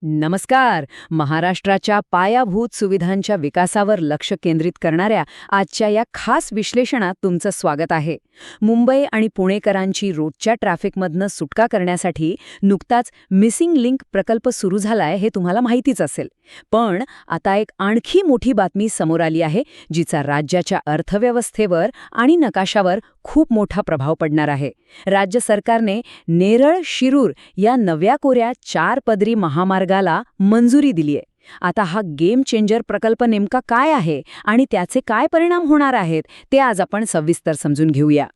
नमस्कार. महाराष्ट्राच्या पायाभूत सुविधांच्या विकासावर लक्ष केंद्रित करणाऱ्या आजच्या या खास विश्लेषणात तुमचं स्वागत आहे. मुंबई आणि पुणेकरांची रोजच्या ट्रॅफिकमधनं सुटका करण्यासाठी नुकताच मिसिंग लिंक प्रकल्प सुरू झालाय हे तुम्हाला माहितीच असेल. पण आता एक आणखी मोठी बातमी समोर आली आहे, जिचा राज्याच्या अर्थव्यवस्थेवर आणि नकाशावर खूप मोठा प्रभाव पडणार आहे. राज्य सरकारने नेरळ शिरूर या नव्या कोऱ्या 4 पदरी महामार्गाला मंजुरी दिलीय. आता हा गेम चेंजर प्रकल्प नेमका काय आहे आणि त्याचे काय परिणाम होणार आहेत ते आज आपण सविस्तर समजून घेऊया.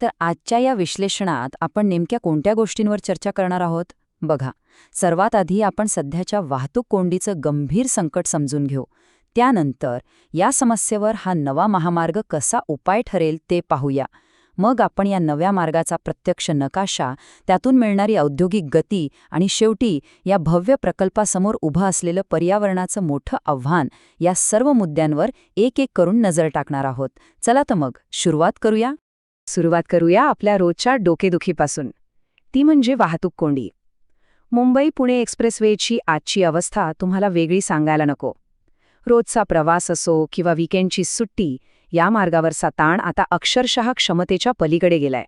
तर आजच्या या विश्लेषणात आपण नेमक्या कोणत्या गोष्टींवर चर्चा करणार आहोत बघा. सर्वात आधी आपण सध्याच्या वाहतूक कोंडीचं गंभीर संकट समजून घेऊ. त्यानंतर या समस्येवर हा नवा महामार्ग कसा उपाय ठरेल ते पाहूया. मग आपण या नव्या मार्गाचा प्रत्यक्ष नकाशा, त्यातून मिळणारी औद्योगिक गती आणि शेवटी या भव्य प्रकल्पासमोर उभं असलेलं पर्यावरणाचं मोठं आव्हान, या सर्व मुद्द्यांवर एक एक करून नजर टाकणार आहोत. चला तर मग सुरुवात करूया आपल्या रोजच्या डोकेदुखीपासून. ती म्हणजे वाहतूक कोंडी. मुंबई-पुणे एक्सप्रेसवेची आजची अवस्था तुम्हाला वेगळी सांगायला नको. रोजचा प्रवास असो किंवा वीकेंडची सुट्टी, या मार्गावरचा ताण आता अक्षरशः क्षमतेच्या पलीकडे गेलाय.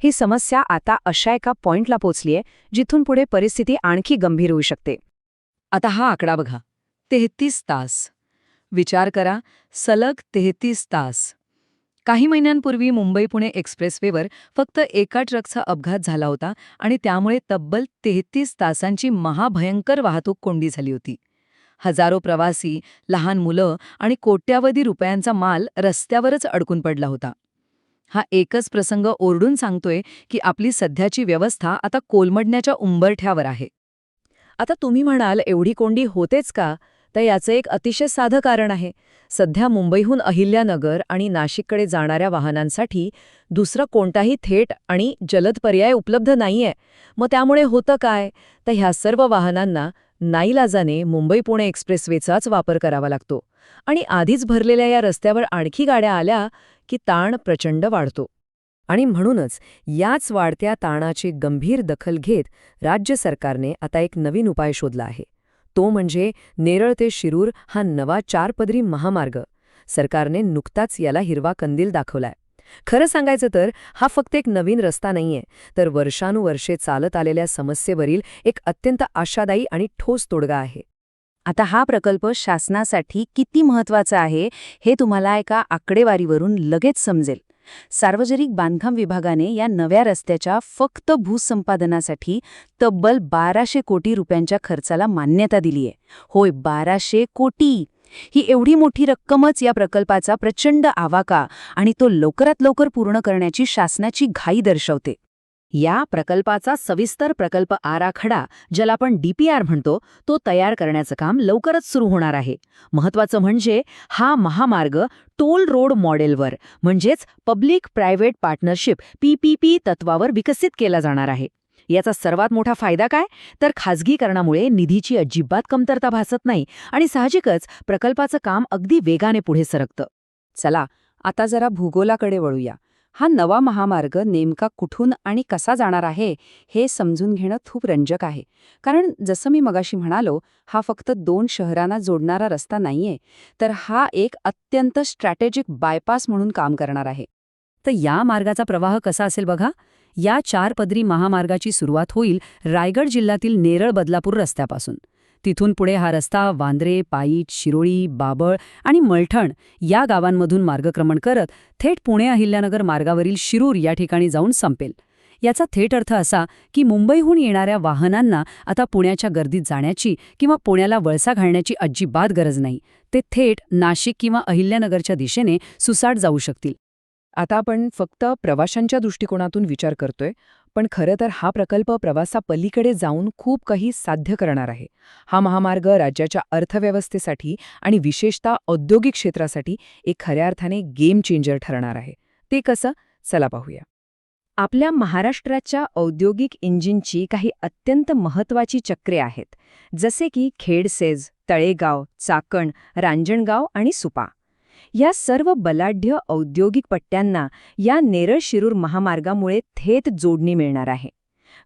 ही समस्या आता अशा एका पॉइंटला पोचलीय जिथून पुढे परिस्थिती आणखी गंभीर होऊ शकते. आता हा आकडा बघा, 33 तास. विचार करा, सलग 33 तास. काही महिन्यांपूर्वी मुंबई-पुणे एक्सप्रेसवेवर फक्त एका ट्रकचा अपघात झाला होता आणि त्यामुळे तब्बल 33 तासांची महाभयंकर वाहतूक कोंडी झाली होती. हजारो प्रवासी, लहान मुलं आणि कोट्यावधी रुपयांचा माल रस्त्यावरच अडकून पडला होता. हा एकच प्रसंग ओरडून सांगतोय की आपली सध्याची व्यवस्था आता कोलमडण्याच्या उंबरठ्यावर आहे. आता तुम्ही म्हणाल, एवढी कोंडी होतेच का? तर याचं एक अतिशय साधं कारण आहे. सध्या मुंबईहून अहिल्यानगर आणि नाशिककडे जाणाऱ्या वाहनांसाठी दुसरा कोणताही थेट आणि जलद पर्याय उपलब्ध नाहीये. मग त्यामुळे होतं काय? तर ह्या सर्व वाहनांना नाईलाजाने मुंबई-पुणे एक्सप्रेसवेचाच वापर करावा लागतो आणि आधीच भरलेल्या या रस्त्यावर आणखी गाड्या आल्या की ताण प्रचंड वाढतो. आणि म्हणूनच याच वाढत्या ताणाची गंभीर दखल घेत राज्य सरकारने आता एक नवीन उपाय शोधला आहे. तो म्हणजे नेरळ ते शिरूर हा नवा 4 पदरी महामार्ग. सरकारने नुकताच याला हिरवा कंदील दाखवलाय. खरं सांगायचं तर हा फक्त एक नवीन रस्ता नाहीये, तर वर्षानुवर्षे चालत आलेल्या समस्येवरील एक अत्यंत आशादायी आणि ठोस तोडगा आहे. आता हा प्रकल्प शासनासाठी किती महत्त्वाचा आहे हे तुम्हाला एका आकडेवारीवरून लगेच समजेल. सार्वजनिक बांधकाम विभागाने या नव्या रस्त्याच्या फक्त भूसंपादनासाठी तब्बल 1200 कोटी रुपयांच्या खर्चाला मान्यता दिलीय. होय, 1200 कोटी! ही एवढी मोठी रक्कमच या प्रकल्पाचा प्रचंड आवाका आणि तो लवकरात लवकर पूर्ण करण्याची शासनाची घाई दर्शवते. या प्रकल्पाचा सविस्तर प्रकल्प आराखडा, ज्याला आपण DPR म्हणतो, तो तयार करण्याचं काम लवकरच सुरू होणार आहे. महत्त्वाचं म्हणजे हा महामार्ग टोल रोड मॉडेलवर, म्हणजेच पब्लिक प्रायव्हेट पार्टनरशिप PPP तत्वावर विकसित केला जाणार आहे. याचा सर्वात मोठा फायदा काय? तर खाजगीकरणामुळे निधीची अजिबात कमतरता भासत नाही आणि साहजिकच प्रकल्पाचं काम अगदी वेगाने पुढे सरकतं. चला आता जरा भूगोलाकडे वळूया. हा नवा महामार्ग नेमका कुठून आणि कसा जाणार आहे हे समजून घेणं खूप रंजक आहे. कारण जसं मी मगाशी म्हणालो, हा फक्त 2 शहरांना जोडणारा रस्ता नाहीये, तर हा एक अत्यंत स्ट्रॅटेजिक बायपास म्हणून काम करणार आहे. तर या मार्गाचा प्रवाह कसा असेल बघा. या 4 पदरी महामार्गाची सुरुवात होईल रायगड जिल्ह्यातील नेरळ बदलापूर रस्त्यापासून. तिथून पुढे हा रस्ता वांद्रे, पायीट, शिरोळी, बाबळ आणि मलठण या गावांमधून मार्गक्रमण करत थेट पुणे-अहिल्यानगर मार्गावरील शिरूर या ठिकाणी जाऊन संपेल. याचा थेट अर्थ असा की मुंबईहून येणाऱ्या वाहनांना आता पुण्याच्या गर्दीत जाण्याची किंवा पुण्याला वळसा घालण्याची अजिबात गरज नाही. ते थेट नाशिक किंवा अहिल्यानगरच्या दिशेने सुसाट जाऊ शकतील. आता आपण फक्त प्रवाशांच्या दृष्टिकोनातून विचार करतोय, पण खरं तर हा प्रकल्प प्रवासापलीकडे जाऊन खूप काही साध्य करणार आहे. हा महामार्ग राज्याच्या अर्थव्यवस्थेसाठी आणि विशेषतः औद्योगिक क्षेत्रासाठी एक खऱ्या अर्थाने गेम चेंजर ठरणार आहे. ते कसं? चला पाहूया. आपल्या महाराष्ट्राच्या औद्योगिक इंजिनची काही अत्यंत महत्त्वाची चक्रे आहेत, जसे की खेडसेज, तळेगाव, चाकण, रांजणगाव आणि सुपा. या सर्व बलाढ्य औद्योगिक पट्ट्यांना या नेरळ शिरूर महामार्गामुळे थेट जोडणी मिळणार आहे.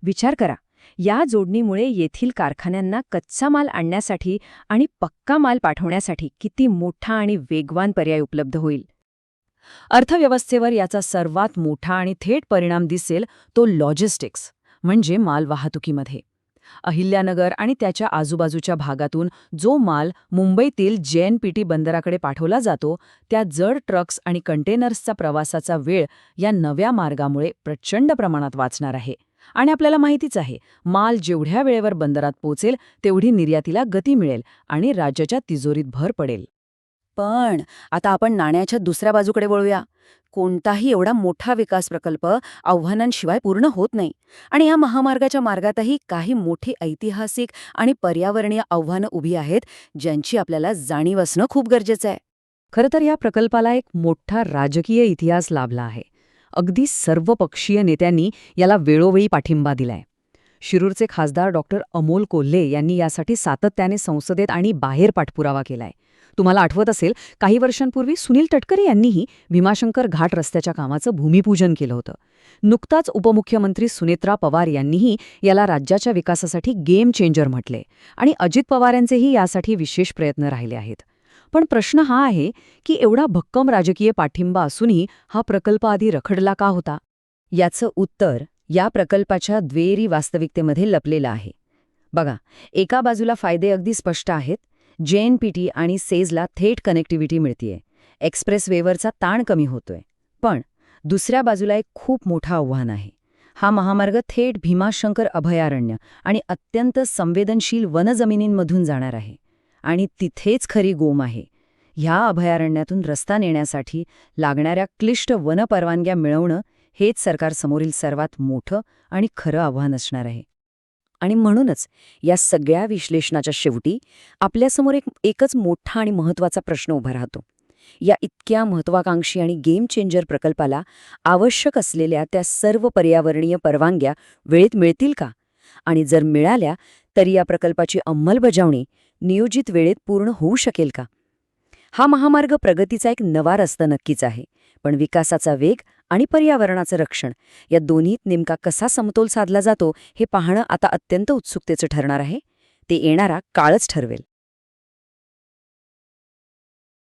विचार करा, या जोडणीमुळे येथील कारखान्यांना कच्चा माल आणण्यासाठी आणि पक्का माल पाठवण्यासाठी किती मोठा आणि वेगवान पर्याय उपलब्ध होईल. अर्थव्यवस्थेवर याचा सर्वात मोठा आणि थेट परिणाम दिसेल तो लॉजिस्टिक्स म्हणजे मालवाहतुकीमध्ये. अहिल्यानगर आणि त्याच्या आजूबाजूच्या भागातून जो माल मुंबईतील JNPT बंदराकडे पाठवला जातो, त्या जड ट्रक्स आणि कंटेनर्सचा प्रवासाचा वेळ या नव्या मार्गामुळे प्रचंड प्रमाणात वाचणार आहे. आणि आपल्याला माहितीच आहे, माल जेवढ्या वेळेवर बंदरात पोचेल तेवढी निर्यातीला गती मिळेल आणि राज्याच्या तिजोरीत भर पडेल. पण आता आपण नाण्याच्या दुसऱ्या बाजूकडे वळूया. कोणताही एवढा मोठा विकास प्रकल्प आव्हानांशिवाय पूर्ण होत नाही. आणि या महामार्गाच्या मार्गातही काही मोठी ऐतिहासिक आणि पर्यावरणीय आव्हानं उभी आहेत, ज्यांची आपल्याला जाणीव असणं खूप गरजेचं आहे. खरं तर या प्रकल्पाला एक मोठा राजकीय इतिहास लाभला आहे. अगदी सर्वपक्षीय नेत्यांनी याला वेळोवेळी पाठिंबा दिलाय. शिरूरचे खासदार अमोल कोल्हे यांनी यासाठी सातत्याने संसदेत आणि बाहेर पाठपुरावा केलाय. तुम्हाला आठवत असेल, काही वर्षांपूर्वी सुनील तटकरे यांनीही भीमाशंकर घाट रस्त्याच्या कामाचं भूमिपूजन केलं होतं. नुकताच उपमुख्यमंत्री सुनेत्रा पवार यांनीही याला राज्याच्या विकासासाठी गेम चेंजर म्हटले आणि अजित पवार यांचेही यासाठी विशेष प्रयत्न राहिले आहेत. पण प्रश्न हा आहे की एवढा भक्कम राजकीय पाठिंबा असूनही हा प्रकल्प आधी रखडला का होता? याचं उत्तर या प्रकल्पाच्या द्वेरी वास्तविकतेमध्ये लपलेलं आहे. बघा, एका बाजूला फायदे अगदी स्पष्ट आहेत. JNPT आणि सेजला थेट कनेक्टिव्हिटी मिळतीये. एक्सप्रेस वेवरचा ताण कमी होतोय. पण दुसऱ्या बाजूला एक खूप मोठं आव्हान आहे. हा महामार्ग थेट भीमाशंकर अभयारण्य आणि अत्यंत संवेदनशील वनजमिनींमधून जाणार आहे. आणि तिथेच खरी गोम आहे. ह्या अभयारण्यातून रस्ता नेण्यासाठी लागणाऱ्या क्लिष्ट वनपरवानग्या मिळवणं हेच सरकारसमोरील सर्वात मोठं आणि खरं आव्हान असणार आहे. आणि म्हणूनच या सगळ्या विश्लेषणाच्या शेवटी आपल्यासमोर एकच मोठा आणि महत्त्वाचा प्रश्न उभा राहतो. या इतक्या महत्त्वाकांक्षी आणि गेम चेंजर प्रकल्पाला आवश्यक असलेल्या त्या सर्व पर्यावरणीय परवानग्या वेळेत मिळतील का? आणि जर मिळाल्या तर या प्रकल्पाची अंमलबजावणी नियोजित वेळेत पूर्ण होऊ शकेल का? हा महामार्ग प्रगतीचा एक नवा रस्ता नक्कीच आहे, पण विकासाचा वेग आणि पर्यावरणाचं रक्षण या दोन्हीत नेमका कसा समतोल साधला जातो हे पाहणं आता अत्यंत उत्सुकतेचं ठरणार आहे. ते येणारा काळच ठरवेल.